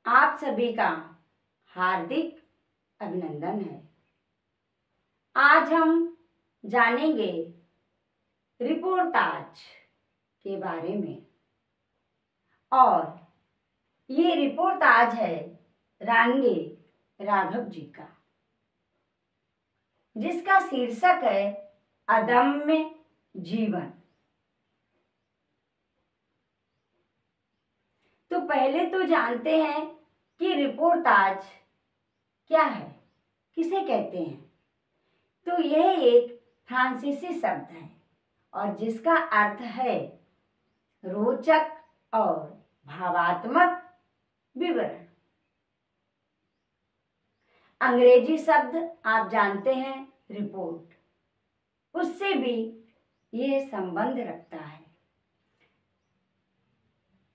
आप सभी का हार्दिक अभिनंदन है। आज हम जानेंगे रिपोर्टाज के बारे में और ये रिपोर्टाज है रांगे राघव जी का, जिसका शीर्षक है अदम्य जीवन। तो पहले तो जानते हैं कि रिपोर्टाज क्या है, किसे कहते हैं। तो यह एक फ्रांसीसी शब्द है और जिसका अर्थ है रोचक और भावात्मक विवरण। अंग्रेजी शब्द आप जानते हैं रिपोर्ट, उससे भी यह संबंध रखता है।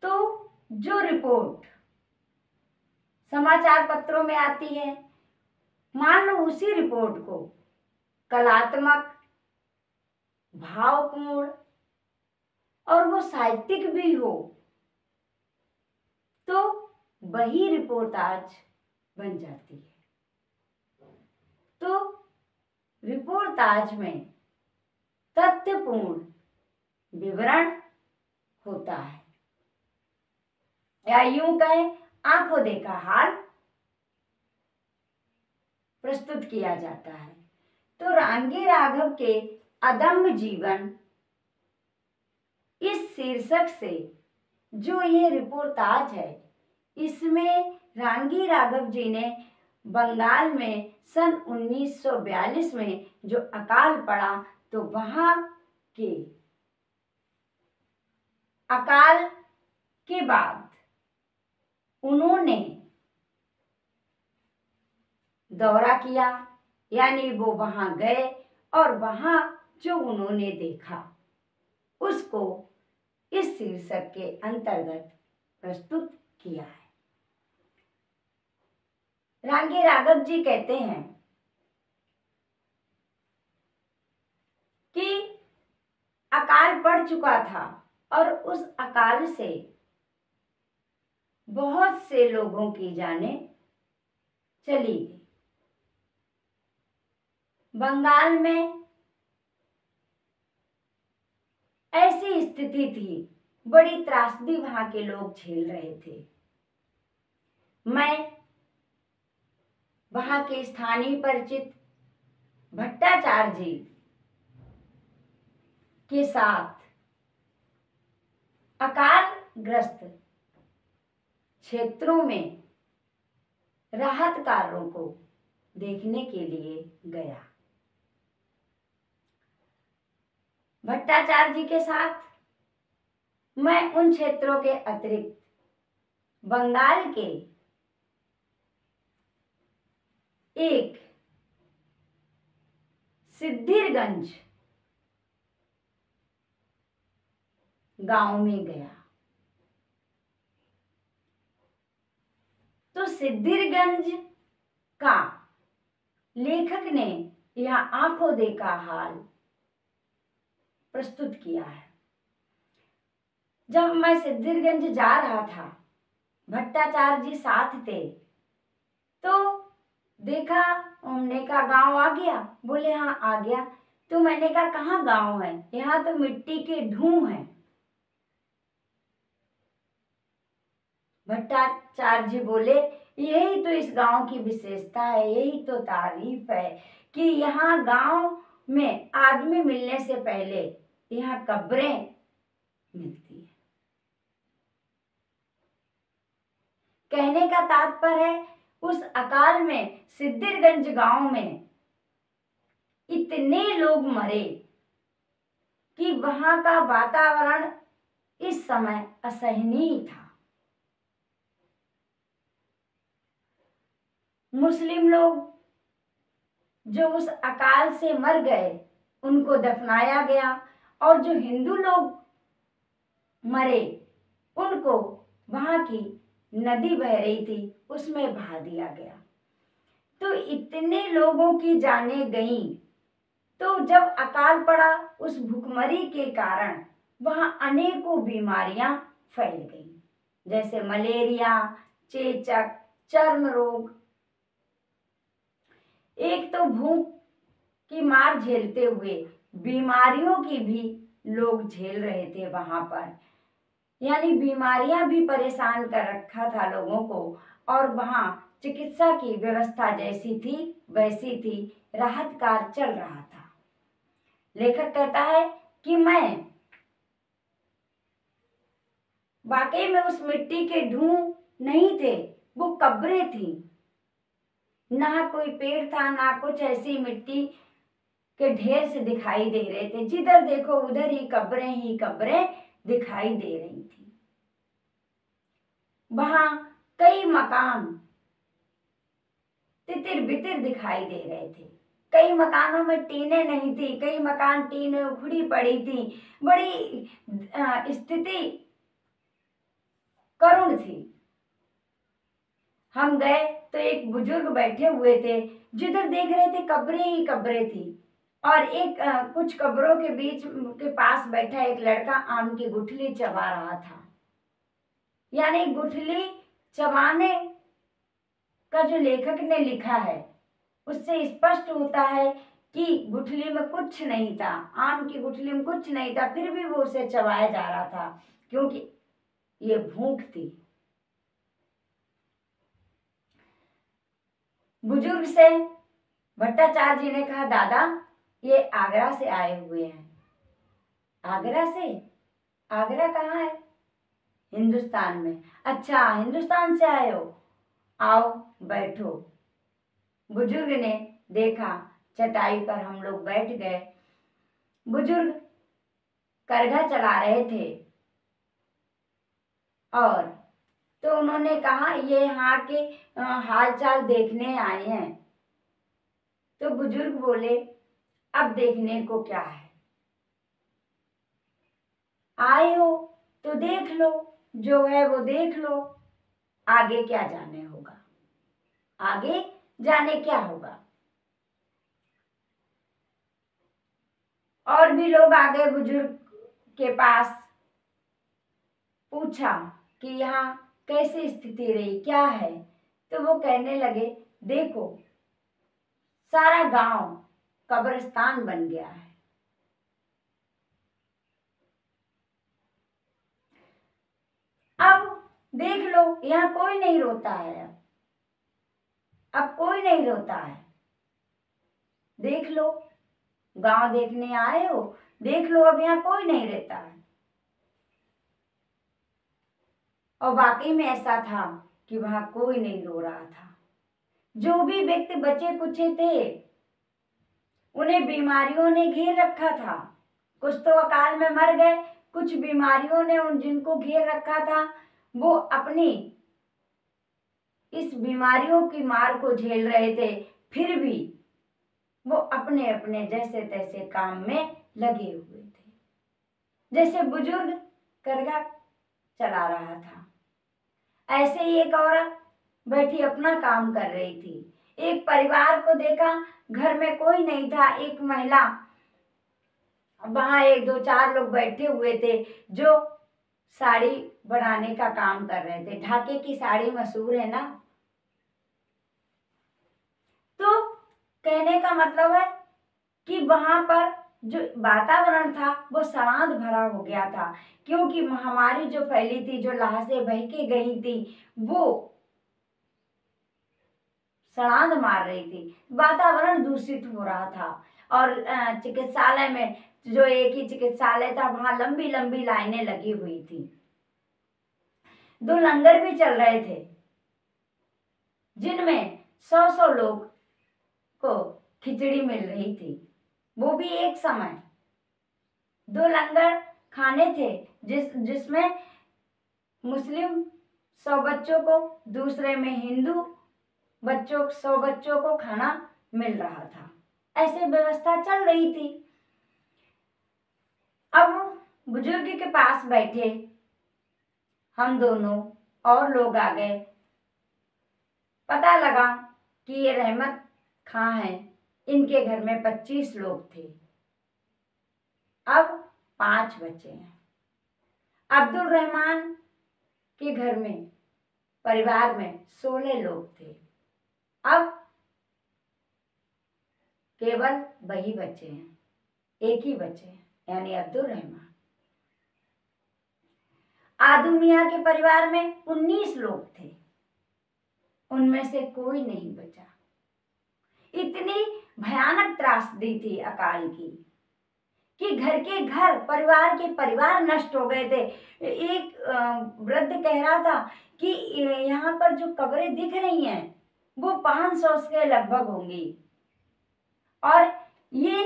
तो जो रिपोर्ट समाचार पत्रों में आती है, मान लो उसी रिपोर्ट को कलात्मक, भावपूर्ण और वो साहित्यिक भी हो तो वही रिपोर्टाज बन जाती है। तो रिपोर्टाज में तथ्यपूर्ण विवरण होता है, या यूं कहें आंखों देखा हाल प्रस्तुत किया जाता है। तो रांगे राघव के अदम्य जीवन इस शीर्षक से जो ये रिपोर्टाज है, इसमें रांगे राघव जी ने बंगाल में सन 1942 में जो अकाल पड़ा, तो वहां के अकाल के बाद उन्होंने दौरा किया, यानी वो वहां गए और वहां जो उन्होंने देखा उसको इस शीर्षक के अंतर्गत प्रस्तुत किया है। रांगे राघव जी कहते हैं कि अकाल पड़ चुका था और उस अकाल से बहुत से लोगों की जानें चली गई। बंगाल में ऐसी स्थिति थी, बड़ी त्रासदी वहां के लोग झेल रहे थे। मैं वहां के स्थानीय परिचित भट्टाचार्य जी के साथ अकालग्रस्त क्षेत्रों में राहत कार्यों को देखने के लिए गया। भट्टाचार्य जी के साथ मैं उन क्षेत्रों के अतिरिक्त बंगाल के एक सिद्धिरगंज गांव में गया। तो सिद्धिरगंज का लेखक ने यह आंखों देखा हाल प्रस्तुत किया है। जब मैं सिद्धिरगंज जा रहा था, भट्टाचार्य जी साथ थे, तो देखा, हमने कहा गांव आ गया? बोले हाँ आ गया। तो मैंने कहा कहाँ गांव है? यहाँ तो मिट्टी के ढूंढ हैं। भट्टाचार्य जी बोले यही तो इस गांव की विशेषता है, यही तो तारीफ है कि यहाँ गांव में आदमी मिलने से पहले यहाँ कब्रें मिलती है। कहने का तात्पर्य है उस अकाल में सिद्धिरगंज गांव में इतने लोग मरे कि वहां का वातावरण इस समय असहनीय था। मुस्लिम लोग जो उस अकाल से मर गए उनको दफनाया गया और जो हिंदू लोग मरे उनको वहां की नदी बह रही थी उसमें बहा दिया गया। तो इतने लोगों की जानें गईं। तो जब अकाल पड़ा उस भुखमरी के कारण वहां अनेकों बीमारियां फैल गईं, जैसे मलेरिया, चेचक, चर्म रोग, एक तो भूख की मार झेलते हुए बीमारियों की भी लोग झेल रहे थे वहां पर। यानी बीमारियां भी परेशान कर रखा था लोगों को, और वहां चिकित्सा की व्यवस्था जैसी थी वैसी थी, राहत कार्य चल रहा था। लेखक कहता है कि मैं वाकई में उस मिट्टी के ढूंढ नहीं थे, वो कब्रें थी। ना कोई पेड़ था ना कुछ, ऐसी मिट्टी के ढेर से दिखाई दे रहे थे। जिधर देखो उधर ही कब्रें दिखाई दे रही थी। वहां कई मकान तितिर बितिर दिखाई दे रहे थे। कई मकानों में टीनें नहीं थी, कई मकान टीनें उखड़ी पड़ी थी। बड़ी स्थिति करुण थी। हम गए तो एक बुजुर्ग बैठे हुए थे, जिधर देख रहे थे कब्रें ही कब्रें थी। और एक कुछ कब्रों के बीच के पास बैठा एक लड़का आम की गुठली चबा रहा था। यानी गुठली चबाने का जो लेखक ने लिखा है उससे स्पष्ट होता है कि गुठली में कुछ नहीं था, आम की गुठली में कुछ नहीं था, फिर भी वो उसे चबाया जा रहा था, क्योंकि ये भूख थी। बुजुर्ग से भट्टाचार्य जी ने कहा, दादा ये आगरा से आए हुए हैं। आगरा से? आगरा कहाँ है? हिंदुस्तान में। अच्छा, हिंदुस्तान से आए हो, आओ बैठो। बुजुर्ग ने देखा, चटाई पर हम लोग बैठ गए। बुजुर्ग करघा चला रहे थे, और तो उन्होंने कहा ये यहाँ के हाल चाल देखने आए हैं। तो बुजुर्ग बोले, अब देखने को क्या है, आए हो तो देख लो, जो है वो देख लो, आगे क्या जाने होगा, आगे जाने क्या होगा। और भी लोग आ गए बुजुर्ग के पास, पूछा कि यहाँ कैसी स्थिति रही, क्या है। तो वो कहने लगे, देखो सारा गांव कब्रिस्तान बन गया है। अब देख लो, यहाँ कोई नहीं रोता है, अब कोई नहीं रोता है। देख लो, गांव देखने आए हो, देख लो अब यहाँ कोई नहीं रहता है। और वाकई में ऐसा था कि वहां कोई नहीं रो रहा था। जो भी व्यक्ति बचे कुचे थे, उन्हें बीमारियों ने घेर रखा था। कुछ तो अकाल में मर गए, कुछ बीमारियों ने उन जिनको घेर रखा था, वो अपनी इस बीमारियों की मार को झेल रहे थे। फिर भी वो अपने अपने जैसे तैसे काम में लगे हुए थे। जैसे बुजुर्ग करघा चला रहा था, ऐसे ही एक औरत बैठी अपना काम कर रही थी। एक परिवार को देखा, घर में कोई नहीं था, एक महिला, वहां एक दो चार लोग बैठे हुए थे जो साड़ी बनाने का काम कर रहे थे। ढाके की साड़ी मशहूर है ना। तो कहने का मतलब है कि वहां पर जो वातावरण था वो सड़ांध भरा हो गया था, क्योंकि महामारी जो फैली थी, जो लाशें बह के गई थी, वो सड़ांध मार रही थी, वातावरण दूषित हो रहा था। और चिकित्सालय में, जो एक ही चिकित्सालय था, वहां लंबी लंबी लाइनें लगी हुई थी। 2 लंगर भी चल रहे थे, जिनमें 100 लोग को खिचड़ी मिल रही थी। वो भी एक समय 2 लंगर खाने थे, जिसमें मुस्लिम 100 बच्चों को, दूसरे में हिंदू बच्चों 100 बच्चों को खाना मिल रहा था। ऐसे व्यवस्था चल रही थी। अब बुजुर्ग के पास बैठे हम दोनों और लोग आ गए। पता लगा कि ये रहमत खां हैं, इनके घर में 25 लोग थे, अब 5 बचे हैं। अब्दुल रहमान के घर में परिवार में 16 लोग थे। अब केवल वही बचे हैं, एक ही बचे हैं, यानी अब्दुल रहमान। आदू मियाँ के परिवार में 19 लोग थे, उनमें से कोई नहीं बचा। इतनी भयानक त्रासदी थी अकाल की कि घर के घर, परिवार के परिवार नष्ट हो गए थे। एक वृद्ध कह रहा था कि यहाँ पर जो कब्रें दिख रही हैं वो 500 के लगभग होंगी, और ये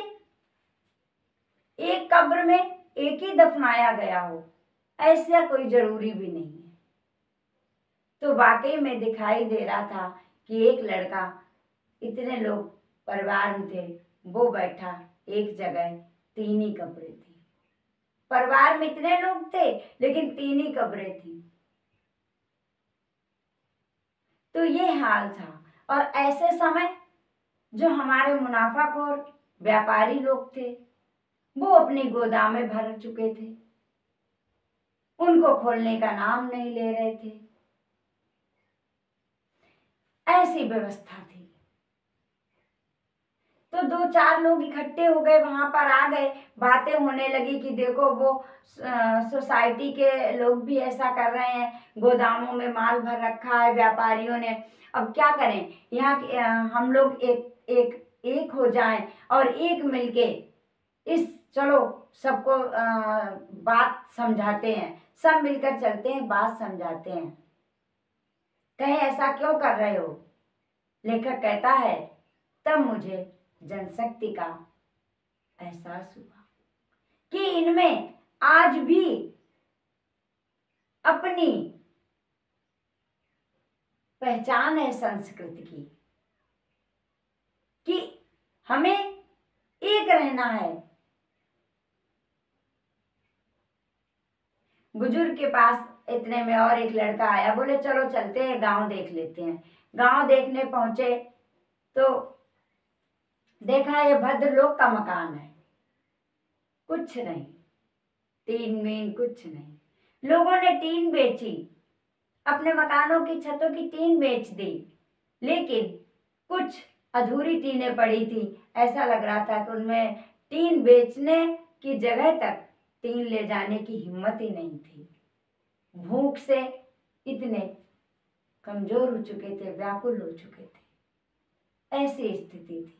एक कब्र में एक ही दफनाया गया हो, ऐसा कोई जरूरी भी नहीं है। तो वाकई में दिखाई दे रहा था कि एक लड़का, इतने लोग परिवार में थे, वो बैठा एक जगह, 3 ही कब्रें थी। परिवार में इतने लोग थे लेकिन 3 ही कब्रें थी। तो ये हाल था। और ऐसे समय जो हमारे मुनाफाखोर व्यापारी लोग थे वो अपनी गोदामें भर चुके थे, उनको खोलने का नाम नहीं ले रहे थे। ऐसी व्यवस्था थी। तो 2-4 लोग इकट्ठे हो गए, वहां पर आ गए, बातें होने लगी कि देखो वो सोसाइटी के लोग भी ऐसा कर रहे हैं, गोदामों में माल भर रखा है व्यापारियों ने, अब क्या करें, यहाँ हम लोग एक हो जाएं और एक मिलके इस, चलो सबको बात समझाते हैं, सब मिलकर चलते हैं, बात समझाते हैं, कहे ऐसा क्यों कर रहे हो। लेखक कहता है तब मुझे जनशक्ति का एहसास हुआ कि इनमें आज भी अपनी पहचान है संस्कृति की, कि हमें एक रहना है। बुजुर्ग के पास इतने में और एक लड़का आया, बोले चलो चलते हैं, गांव देख लेते हैं। गांव देखने पहुंचे तो देखा ये भद्र लोग का मकान है, कुछ नहीं, टीन मीन कुछ नहीं। लोगों ने टीन बेची, अपने मकानों की छतों की टीन बेच दी, लेकिन कुछ अधूरी टीनें पड़ी थी। ऐसा लग रहा था कि उनमें टीन बेचने की जगह तक टीन ले जाने की हिम्मत ही नहीं थी। भूख से इतने कमजोर हो चुके थे, व्याकुल हो चुके थे, ऐसी स्थिति थी।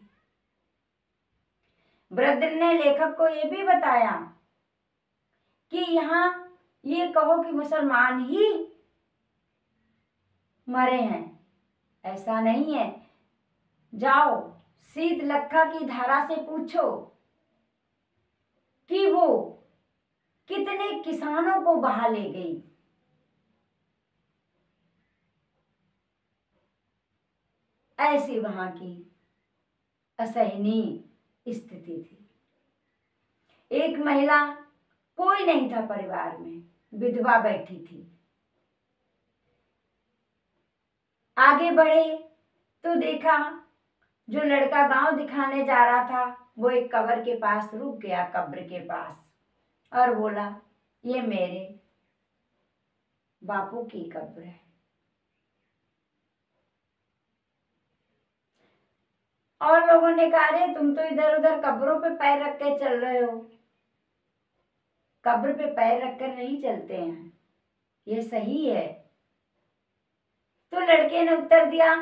वृद्ध ने लेखक को यह भी बताया कि यहाँ ये कहो कि मुसलमान ही मरे हैं, ऐसा नहीं है। जाओ शीतलखा की धारा से पूछो कि वो कितने किसानों को बहा ले गई। ऐसी वहां की असहनीय स्थिति थी। एक महिला, कोई नहीं था परिवार में, विधवा बैठी थी। आगे बढ़े तो देखा जो लड़का गांव दिखाने जा रहा था वो एक कब्र के पास रुक गया, कब्र के पास, और बोला ये मेरे बापू की कब्र है। और लोगों ने कहा अरे तुम तो इधर उधर कब्रों पे पैर रख के चल रहे हो। कब्र पे पैर रखकर नहीं चलते हैं, ये सही है। तो लड़के ने उत्तर दिया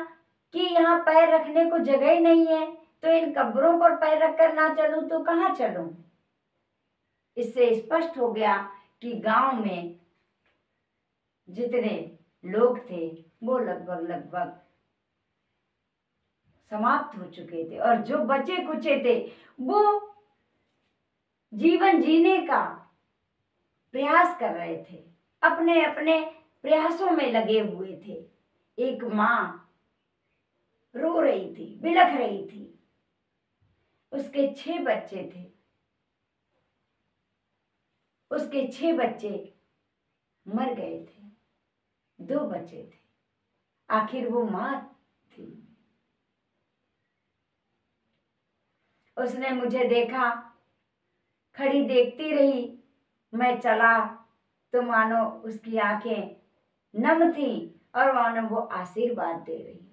कि यहाँ पैर रखने को जगह ही नहीं है, तो इन कब्रों पर पैर रखकर ना चलूं तो कहाँ चलूं। इससे स्पष्ट हो गया कि गांव में जितने लोग थे वो लगभग समाप्त हो चुके थे, और जो बचे कुचे थे वो जीवन जीने का प्रयास कर रहे थे, अपने अपने प्रयासों में लगे हुए थे। एक माँ रो रही थी, बिलख रही थी, उसके 6 बच्चे थे, उसके 6 बच्चे मर गए थे, 2 बचे थे, आखिर वो माँ थी। उसने मुझे देखा, खड़ी देखती रही, मैं चला तो मानो उसकी आंखें नम थी और वहां वो आशीर्वाद दे रही हो।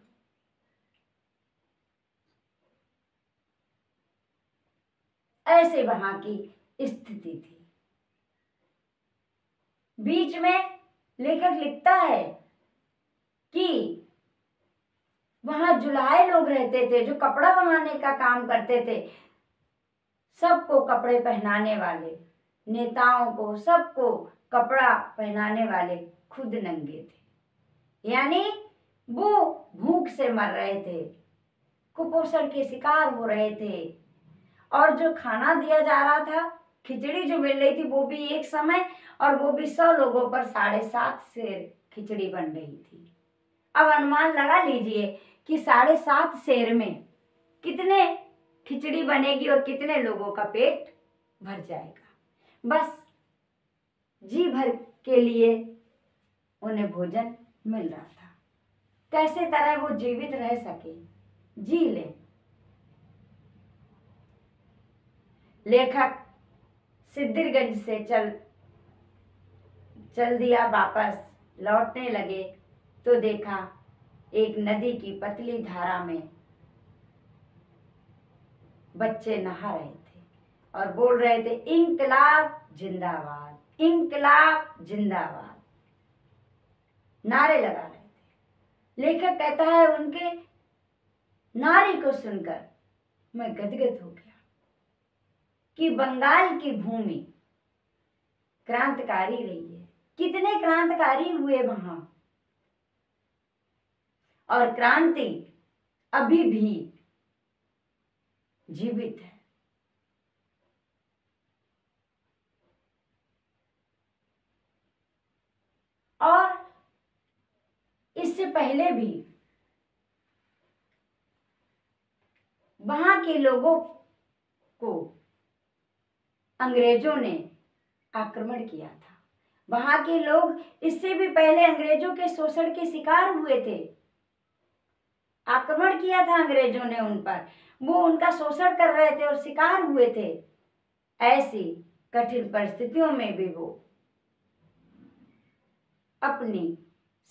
ऐसे वहां की स्थिति थी। बीच में लेखक लिखता है कि वहां जुलाहे लोग रहते थे जो कपड़ा बनाने का काम करते थे। सबको कपड़े पहनाने वाले, नेताओं को सबको कपड़ा पहनाने वाले खुद नंगे थे। यानी वो भूख से मर रहे थे, कुपोषण के शिकार हो रहे थे। और जो खाना दिया जा रहा था, खिचड़ी जो मिल रही थी, वो भी एक समय, और वो भी 100 लोगों पर 7.5 सेर खिचड़ी बन रही थी। अब अनुमान लगा लीजिए कि 7.5 सेर में कितने खिचड़ी बनेगी और कितने लोगों का पेट भर जाएगा। बस जी भर के लिए उन्हें भोजन मिल रहा था। कैसे तरह वो जीवित रह सके, जी ले। लेखक सिद्धिरगंज से चल दिया। वापस लौटने लगे तो देखा एक नदी की पतली धारा में बच्चे नहा रहे थे और बोल रहे थे, इंकलाब जिंदाबाद, इंकलाब जिंदाबाद, नारे लगा रहे थे। लेखक कहता है, उनके नारे को सुनकर मैं गदगद हो गया कि बंगाल की भूमि क्रांतिकारी रही है। कितने क्रांतिकारी हुए वहां, और क्रांति अभी भी जीवित है। और इससे पहले भी वहां के लोगों को अंग्रेजों ने आक्रमण किया था। वहां के लोग इससे भी पहले अंग्रेजों के शोषण के शिकार हुए थे। आक्रमण किया था अंग्रेजों ने उन पर, वो उनका शोषण कर रहे थे और शिकार हुए थे। ऐसी कठिन परिस्थितियों में भी वो अपनी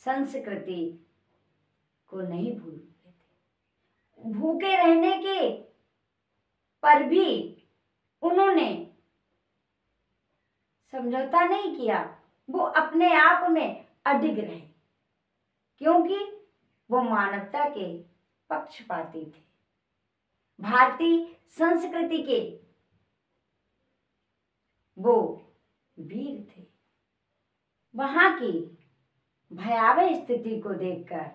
संस्कृति को नहीं भूल गए थे। भूखे रहने के पर भी उन्होंने समझौता नहीं किया, वो अपने आप में अडिग रहे, क्योंकि वो मानवता के पक्षपाती थे, भारतीय संस्कृति के वो वीर थे। वहां की भयावह स्थिति को देखकर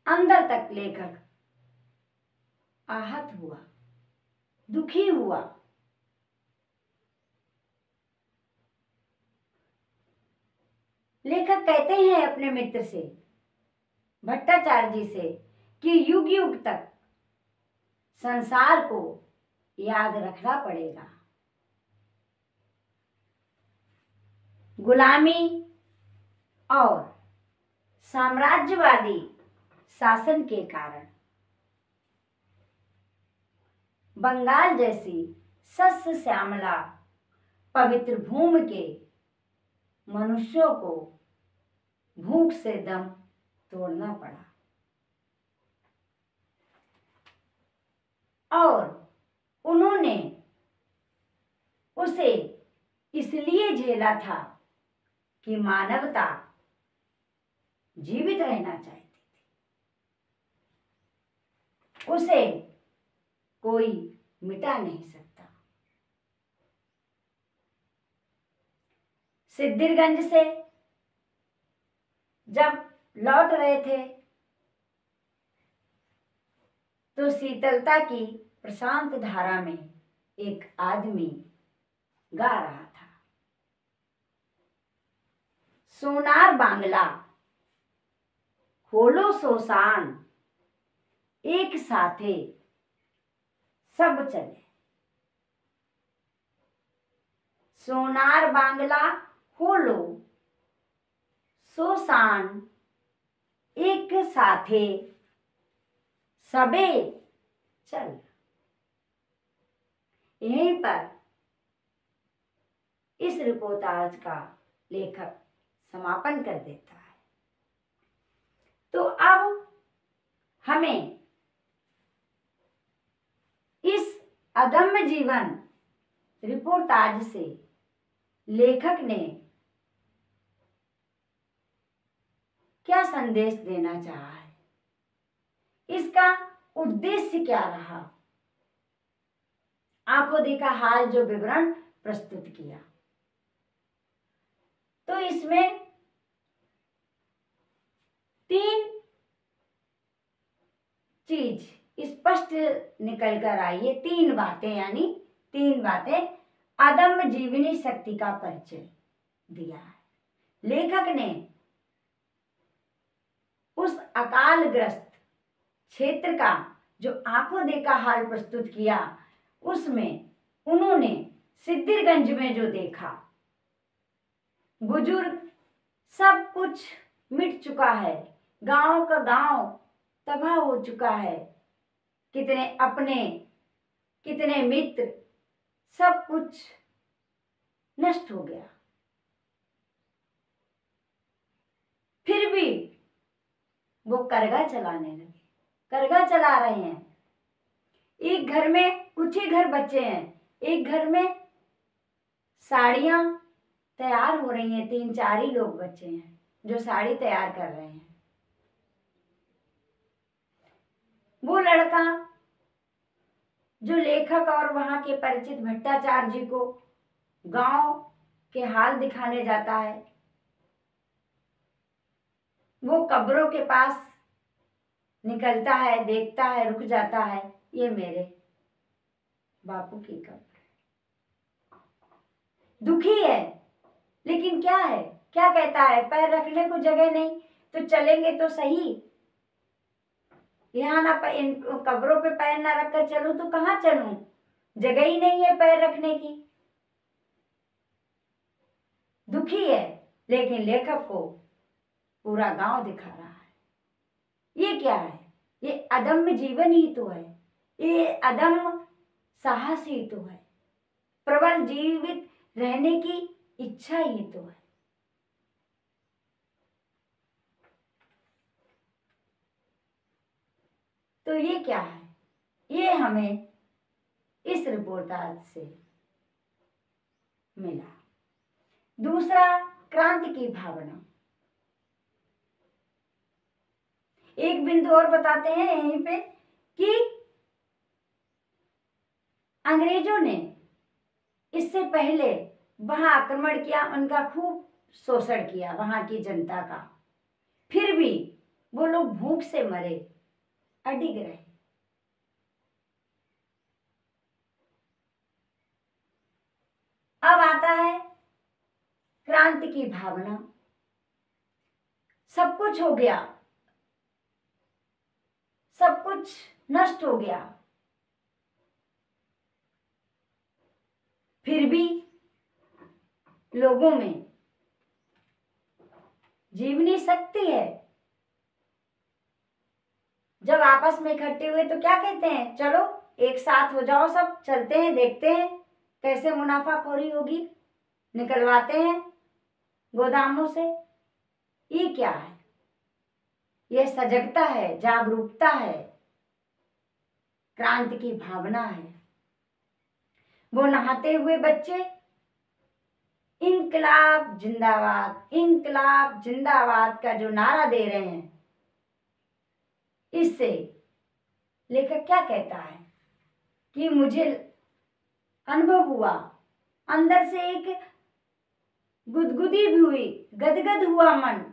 अंदर तक लेखक आहत हुआ, दुखी हुआ। लेखक कहते हैं अपने मित्र से, भट्टाचार्य जी से, कि युग युग तक संसार को याद रखना पड़ेगा गुलामी और साम्राज्यवादी शासन के कारण बंगाल जैसी सस्य श्यामला पवित्र भूमि के मनुष्यों को भूख से दम तोड़ना पड़ा। और उन्होंने उसे इसलिए झेला था कि मानवता जीवित रहना चाहती थी। उसे कोई मिटा नहीं सकता। सिद्धिरगंज से जब लौट रहे थे तो शीतलता की प्रशांत धारा में एक आदमी गा रहा था, सोनार बांग्ला होलो शोषाण एक साथे सब चले। सोनार बांग्ला होलो शोषाण एक साथे सबे चल। यहीं पर इस रिपोर्टाज का लेखक समापन कर देता है। तो अब हमें इस अदम्य जीवन रिपोर्टाज से लेखक ने क्या संदेश देना चाहा है, इसका उद्देश्य क्या रहा, आंखों देखा हाल जो विवरण प्रस्तुत किया, तो इसमें 3 चीज स्पष्ट निकल कर आई है। 3 बातें, यानी 3 बातें अदम्य जीवनी शक्ति का परिचय दिया है। लेखक ने उस अकालग्रस्त क्षेत्र का जो आंखों देखा हाल प्रस्तुत किया, उसमें उन्होंने सिद्धिरगंज में जो देखा, बुजुर्ग सब कुछ मिट चुका है, गांव का गांव तबाह हो चुका है, कितने अपने कितने मित्र, सब कुछ नष्ट हो गया। फिर भी वो करगा चलाने लगे, करगा चला रहे हैं। एक घर में कुछ ही घर बचे हैं, एक घर में साड़ियां तैयार हो रही हैं, 3-4 ही लोग बचे हैं जो साड़ी तैयार कर रहे हैं। वो लड़का जो लेखक और वहां के परिचित भट्टाचार्य जी को गांव के हाल दिखाने जाता है, वो कब्रों के पास निकलता है, देखता है, रुक जाता है, ये मेरे बापू की कब्र है। दुखी है, लेकिन क्या है, क्या कहता है, पैर रखने को जगह नहीं तो चलेंगे तो सही, यहाँ ना इन कब्रों पे पैर ना रखकर चलूं तो कहाँ चलूं, जगह ही नहीं है पैर रखने की। दुखी है, लेकिन लेखक को पूरा गांव दिखा रहा है। ये क्या है, ये अदम्य जीवन ही तो है, ये अदम्य साहस ही तो है, प्रबल जीवित रहने की इच्छा ही तो है। तो ये क्या है, ये हमें इस रिपोर्टाज से मिला। दूसरा, क्रांति की भावना। एक बिंदु और बताते हैं यहीं पे कि अंग्रेजों ने इससे पहले वहां आक्रमण किया, उनका खूब शोषण किया वहां की जनता का, फिर भी वो लोग भूख से मरे, अडिग रहे। अब आता है क्रांति की भावना। सब कुछ हो गया, सब कुछ नष्ट हो गया, फिर भी लोगों में जीवनी शक्ति है। जब आपस में इकट्ठे हुए तो क्या कहते हैं, चलो एक साथ हो जाओ, सब चलते हैं, देखते हैं कैसे मुनाफाखोरी होगी, निकलवाते हैं गोदामों से। ये क्या है, ये सजगता है, जागरूकता है, क्रांति की भावना है। वो नहाते हुए बच्चे इंकलाब जिंदाबाद, इंकलाब जिंदाबाद का जो नारा दे रहे हैं, इससे लेखक क्या कहता है कि मुझे अनुभव हुआ, अंदर से एक गुदगुदी भी हुई, गदगद हुआ मन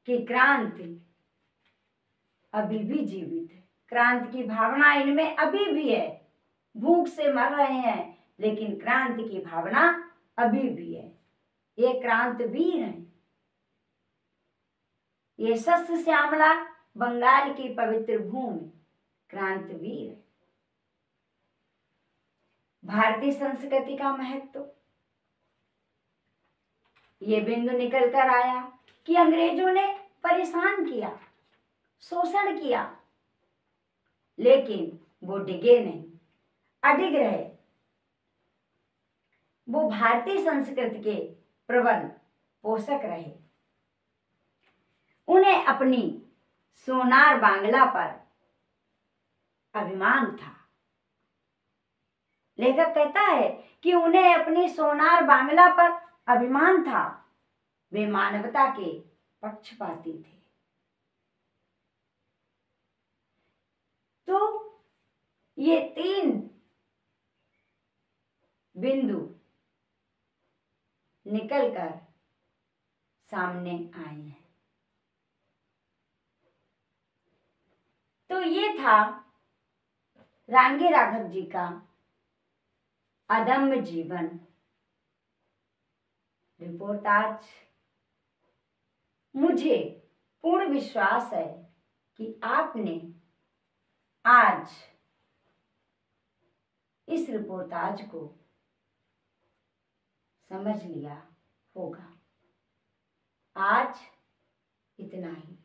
कि क्रांति अभी भी जीवित है, क्रांति की भावना इनमें अभी भी है। भूख से मर रहे हैं, लेकिन क्रांति की भावना अभी भी है। ये क्रांतिवीर हैं, ये शस्य श्यामला बंगाल की पवित्र भूमि क्रांतिवीर है। भारतीय संस्कृति का महत्व, ये बिंदु निकल कर आया कि अंग्रेजों ने परेशान किया, शोषण किया, लेकिन वो डिगे नहीं, अडिग रहे। वो भारतीय संस्कृति के प्रबल पोषक रहे। उन्हें अपनी सोनार बांग्ला पर अभिमान था। लेखक कहता है कि उन्हें अपनी सोनार बांग्ला पर अभिमान था। वे मानवता के पक्षपाती थे। तो ये 3 बिंदु निकलकर सामने आए हैं। तो ये था रांगे राघव जी का अदम्य जीवन रिपोर्टाज। मुझे पूर्ण विश्वास है कि आपने आज इस रिपोर्टाज को समझ लिया होगा। आज इतना ही।